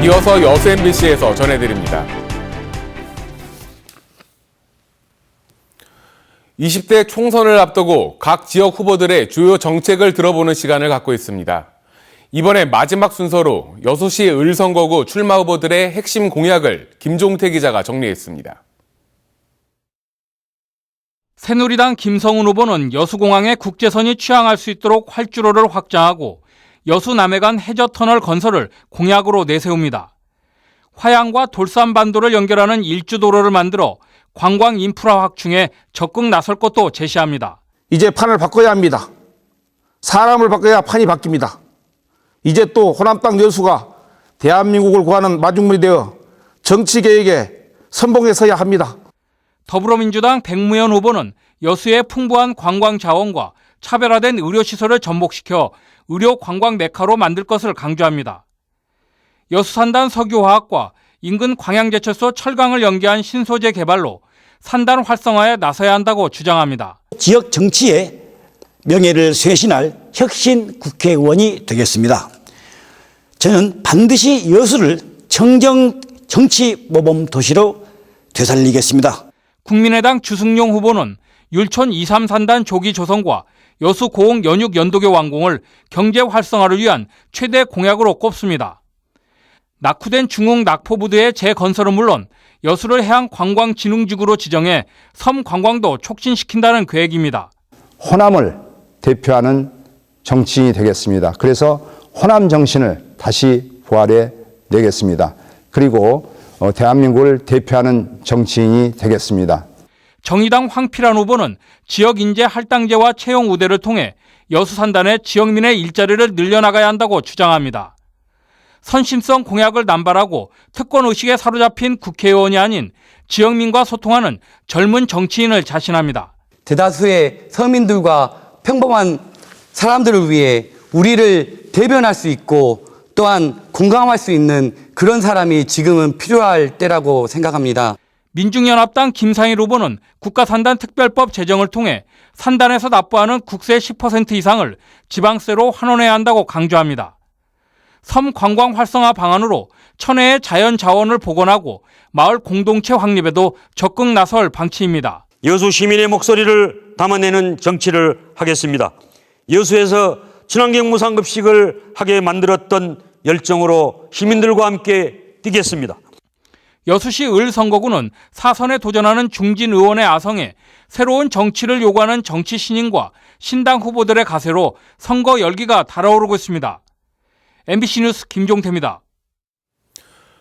이어서 여수 MBC에서 전해드립니다. 20대 총선을 앞두고 각 지역 후보들의 주요 정책을 들어보는 시간을 갖고 있습니다. 이번에 마지막 순서로 여수시 을선거구 출마 후보들의 핵심 공약을 김종태 기자가 정리했습니다. 새누리당 김성훈 후보는 여수공항에 국제선이 취항할 수 있도록 활주로를 확장하고 여수 남해간 해저터널 건설을 공약으로 내세웁니다. 화양과 돌산반도를 연결하는 일주도로를 만들어 관광 인프라 확충에 적극 나설 것도 제시합니다. 이제 판을 바꿔야 합니다. 사람을 바꿔야 판이 바뀝니다. 이제 또 호남 땅 여수가 대한민국을 구하는 마중물이 되어 정치개혁에 선봉에 서야 합니다. 더불어민주당 백무현 후보는 여수의 풍부한 관광 자원과 차별화된 의료시설을 접목시켜 의료 관광 메카로 만들 것을 강조합니다. 여수산단 석유화학과 인근 광양제철소 철강을 연계한 신소재 개발로 산단 활성화에 나서야 한다고 주장합니다. 지역 정치의 명예를 쇄신할 혁신 국회의원이 되겠습니다. 저는 반드시 여수를 청정 정치 모범 도시로 되살리겠습니다. 국민의당 주승용 후보는 율촌 2, 3산단 조기 조성과 여수 고흥 연육 연도교 완공을 경제 활성화를 위한 최대 공약으로 꼽습니다. 낙후된 중흥 낙포부두의 재건설은 물론 여수를 해양 관광진흥지구로 지정해 섬 관광도 촉진시킨다는 계획입니다. 호남을 대표하는 정치인이 되겠습니다. 그래서 호남 정신을 다시 부활해 내겠습니다. 그리고 대한민국을 대표하는 정치인이 되겠습니다. 정의당 황필안 후보는 지역 인재 할당제와 채용 우대를 통해 여수 산단의 지역민의 일자리를 늘려나가야 한다고 주장합니다. 선심성 공약을 남발하고 특권의식에 사로잡힌 국회의원이 아닌 지역민과 소통하는 젊은 정치인을 자신합니다. 대다수의 서민들과 평범한 사람들을 위해 우리를 대변할 수 있고 또한 공감할 수 있는 그런 사람이 지금은 필요할 때라고 생각합니다. 민중연합당 김상일 후보는 국가산단특별법 제정을 통해 산단에서 납부하는 국세 10% 이상을 지방세로 환원해야 한다고 강조합니다. 섬 관광 활성화 방안으로 천혜의 자연 자원을 복원하고 마을 공동체 확립에도 적극 나설 방침입니다. 여수 시민의 목소리를 담아내는 정치를 하겠습니다. 여수에서 친환경 무상급식을 하게 만들었던 열정으로 시민들과 함께 뛰겠습니다. 여수시 을선거구는 사선에 도전하는 중진 의원의 아성에 새로운 정치를 요구하는 정치 신인과 신당 후보들의 가세로 선거 열기가 달아오르고 있습니다. MBC 뉴스 김종태입니다.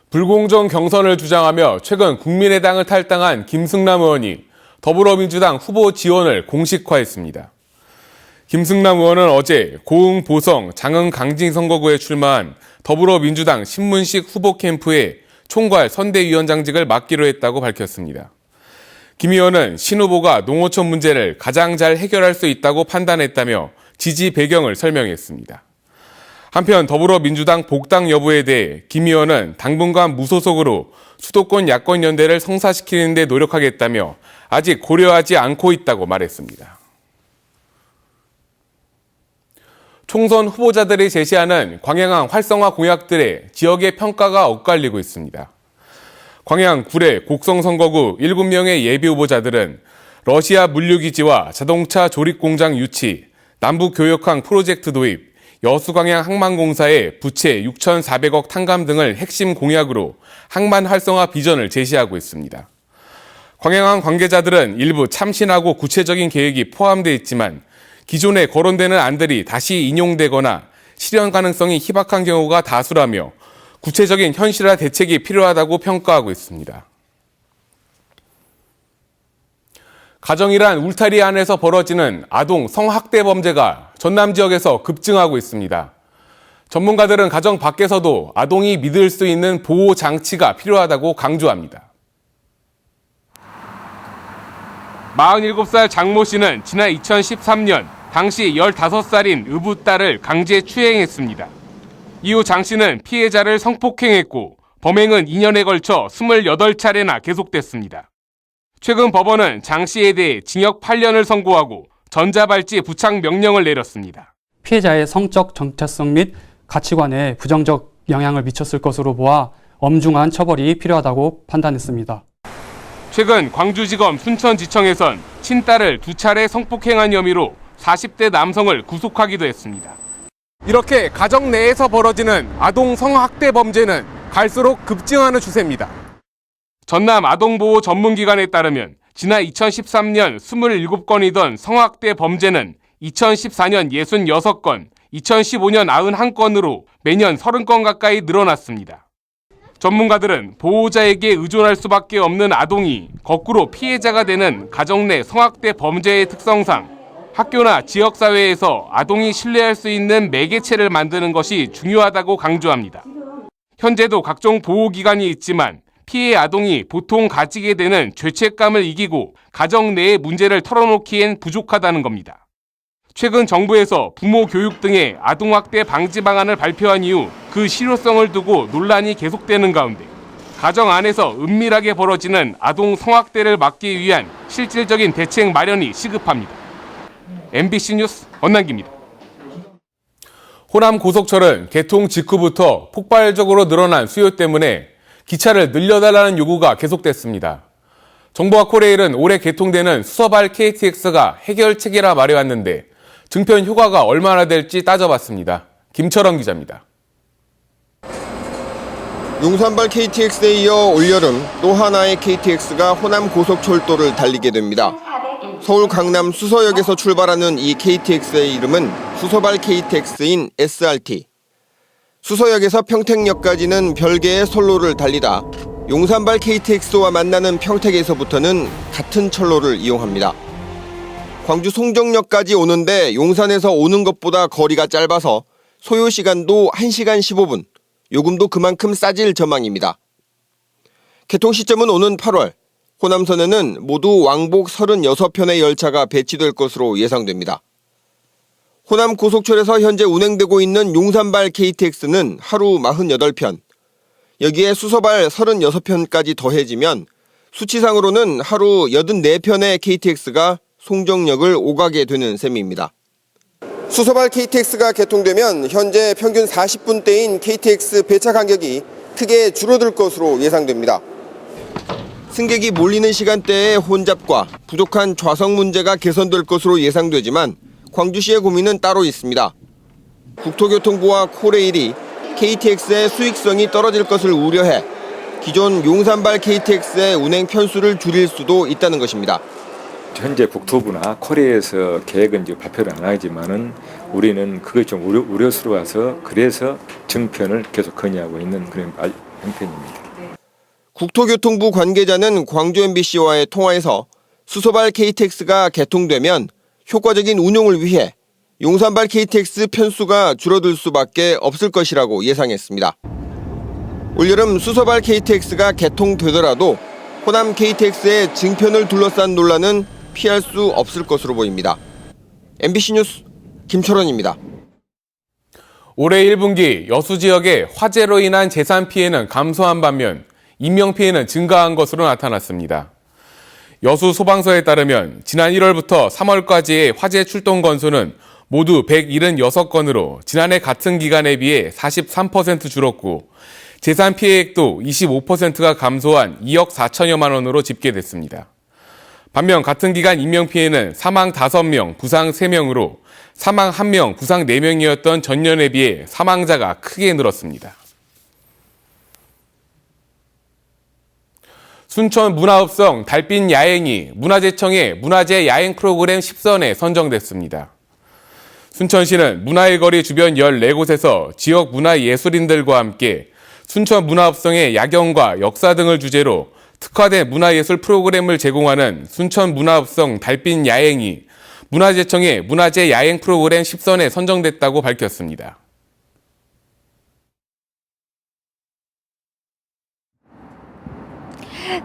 불공정 경선을 주장하며 최근 국민의당을 탈당한 김승남 의원이 더불어민주당 후보 지원을 공식화했습니다. 김승남 의원은 어제 고흥, 보성, 장흥, 강진 선거구에 출마한 더불어민주당 신문식 후보 캠프에 총괄 선대위원장직을 맡기로 했다고 밝혔습니다. 김 의원은 신 후보가 농어촌 문제를 가장 잘 해결할 수 있다고 판단했다며 지지 배경을 설명했습니다. 한편 더불어민주당 복당 여부에 대해 김 의원은 당분간 무소속으로 수도권 야권연대를 성사시키는 데 노력하겠다며 아직 고려하지 않고 있다고 말했습니다. 총선 후보자들이 제시하는 광양항 활성화 공약들의 지역의 평가가 엇갈리고 있습니다. 광양, 구례, 곡성 선거구 7명의 예비 후보자들은 러시아 물류기지와 자동차 조립공장 유치, 남북교역항 프로젝트 도입, 여수광양 항만공사의 부채 6,400억 탕감 등을 핵심 공약으로 항만 활성화 비전을 제시하고 있습니다. 광양항 관계자들은 일부 참신하고 구체적인 계획이 포함되어 있지만 기존에 거론되는 안들이 다시 인용되거나 실현 가능성이 희박한 경우가 다수라며 구체적인 현실화 대책이 필요하다고 평가하고 있습니다. 가정이란 울타리 안에서 벌어지는 아동 성학대 범죄가 전남 지역에서 급증하고 있습니다. 전문가들은 가정 밖에서도 아동이 믿을 수 있는 보호 장치가 필요하다고 강조합니다. 47살 장모 씨는 지난 2013년 당시 15살인 의붓 딸을 강제 추행했습니다. 이후 장 씨는 피해자를 성폭행했고 범행은 2년에 걸쳐 28차례나 계속됐습니다. 최근 법원은 장 씨에 대해 징역 8년을 선고하고 전자발찌 부착 명령을 내렸습니다. 피해자의 성적 정체성 및 가치관에 부정적 영향을 미쳤을 것으로 보아 엄중한 처벌이 필요하다고 판단했습니다. 최근 광주지검 순천지청에선 친딸을 2차례 성폭행한 혐의로 40대 남성을 구속하기도 했습니다. 이렇게 가정 내에서 벌어지는 아동 성학대 범죄는 갈수록 급증하는 추세입니다. 전남 아동보호 전문기관에 따르면 지난 2013년 27건이던 성학대 범죄는 2014년 66건, 2015년 91건으로 매년 30건 가까이 늘어났습니다. 전문가들은 보호자에게 의존할 수밖에 없는 아동이 거꾸로 피해자가 되는 가정 내 성학대 범죄의 특성상 학교나 지역사회에서 아동이 신뢰할 수 있는 매개체를 만드는 것이 중요하다고 강조합니다. 현재도 각종 보호기관이 있지만 피해 아동이 보통 가지게 되는 죄책감을 이기고 가정 내의 문제를 털어놓기엔 부족하다는 겁니다. 최근 정부에서 부모 교육 등의 아동학대 방지 방안을 발표한 이후 그 실효성을 두고 논란이 계속되는 가운데 가정 안에서 은밀하게 벌어지는 아동 성학대를 막기 위한 실질적인 대책 마련이 시급합니다. MBC 뉴스 권남기입니다. 호남 고속철은 개통 직후부터 폭발적으로 늘어난 수요 때문에 기차를 늘려달라는 요구가 계속됐습니다. 정부와 코레일은 올해 개통되는 수서발 KTX가 해결책이라 말해왔는데 증편 효과가 얼마나 될지 따져봤습니다. 김철원 기자입니다. 용산발 KTX에 이어 올여름 또 하나의 KTX가 호남 고속철도를 달리게 됩니다. 서울 강남 수서역에서 출발하는 이 KTX의 이름은 수서발 KTX인 SRT. 수서역에서 평택역까지는 별개의 선로를 달리다 용산발 KTX와 만나는 평택에서부터는 같은 철로를 이용합니다. 광주 송정역까지 오는데 용산에서 오는 것보다 거리가 짧아서 소요 시간도 1시간 15분, 요금도 그만큼 싸질 전망입니다. 개통 시점은 오는 8월, 호남선에는 모두 왕복 36편의 열차가 배치될 것으로 예상됩니다. 호남 고속철에서 현재 운행되고 있는 용산발 KTX는 하루 48편, 여기에 수서발 36편까지 더해지면 수치상으로는 하루 84편의 KTX가 송정역을 오가게 되는 셈입니다. 수서발 KTX가 개통되면 현재 평균 40분대인 KTX 배차 간격이 크게 줄어들 것으로 예상됩니다. 승객이 몰리는 시간대에 혼잡과 부족한 좌석 문제가 개선될 것으로 예상되지만 광주시의 고민은 따로 있습니다. 국토교통부와 코레일이 KTX의 수익성이 떨어질 것을 우려해 기존 용산발 KTX의 운행 편수를 줄일 수도 있다는 것입니다. 현재 국토부나 코레일에서 계획은 지금 발표를 안 하지만은 우리는 그게 좀 우려스러워서 그래서 증편을 계속 건의하고 있는 그런 형편입니다. 국토교통부 관계자는 광주 MBC와의 통화에서 수서발 KTX가 개통되면 효과적인 운용을 위해 용산발 KTX 편수가 줄어들 수밖에 없을 것이라고 예상했습니다. 올여름 수서발 KTX가 개통되더라도 호남 KTX의 증편을 둘러싼 논란은 피할 수 없을 것으로 보입니다. MBC 뉴스 김철원입니다. 올해 1분기 여수 지역의 화재로 인한 재산 피해는 감소한 반면 인명 피해는 증가한 것으로 나타났습니다. 여수 소방서에 따르면 지난 1월부터 3월까지의 화재 출동 건수는 모두 176건으로 지난해 같은 기간에 비해 43% 줄었고 재산 피해액도 25%가 감소한 2억 4천여만 원으로 집계됐습니다. 반면 같은 기간 인명피해는 사망 5명, 부상 3명으로 사망 1명, 부상 4명이었던 전년에 비해 사망자가 크게 늘었습니다. 순천 문화읍성 달빛 야행이 문화재청의 문화재 야행 프로그램 10선에 선정됐습니다. 순천시는 문화의 거리 주변 14곳에서 지역 문화예술인들과 함께 순천 문화읍성의 야경과 역사 등을 주제로 특화된 문화예술 프로그램을 제공하는 순천 문화읍성 달빛 야행이 문화재청의 문화재 야행 프로그램 10선에 선정됐다고 밝혔습니다.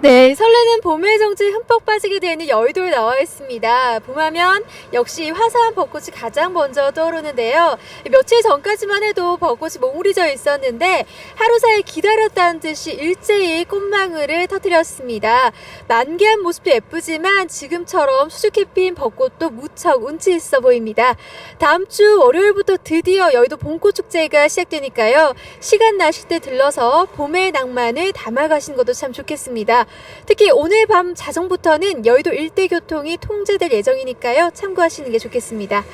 네, 설레는 봄의 정취에 흠뻑 빠지게 되는 여의도에 나와 있습니다. 봄하면 역시 화사한 벚꽃이 가장 먼저 떠오르는데요. 며칠 전까지만 해도 벚꽃이 몽우리져 있었는데 하루 사이 기다렸다는 듯이 일제히 꽃망울을 터뜨렸습니다. 만개한 모습도 예쁘지만 지금처럼 수줍게 핀 벚꽃도 무척 운치 있어 보입니다. 다음 주 월요일부터 드디어 여의도 봄꽃축제가 시작되니까요. 시간 나실 때 들러서 봄의 낭만을 담아가시는 것도 참 좋겠습니다. 특히 오늘 밤 자정부터는 여의도 일대 교통이 통제될 예정이니까요. 참고하시는 게 좋겠습니다.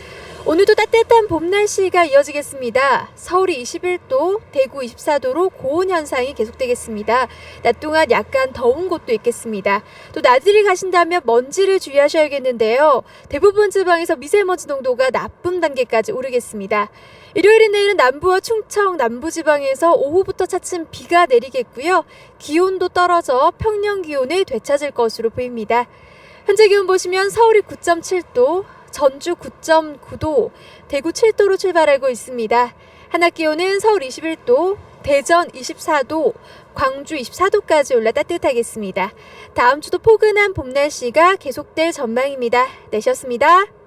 오늘도 따뜻한 봄 날씨가 이어지겠습니다. 서울이 21도, 대구 24도로 고온 현상이 계속되겠습니다. 낮 동안 약간 더운 곳도 있겠습니다. 또 나들이 가신다면 먼지를 주의하셔야겠는데요. 대부분 지방에서 미세먼지 농도가 나쁨 단계까지 오르겠습니다. 일요일인 내일은 남부와 충청, 남부지방에서 오후부터 차츰 비가 내리겠고요. 기온도 떨어져 평년 기온을 되찾을 것으로 보입니다. 현재 기온 보시면 서울이 9.7도, 전주 9.9도, 대구 7도로 출발하고 있습니다. 한낮 기온은 서울 21도, 대전 24도, 광주 24도까지 올라 따뜻하겠습니다. 다음 주도 포근한 봄 날씨가 계속될 전망입니다. 내셨습니다.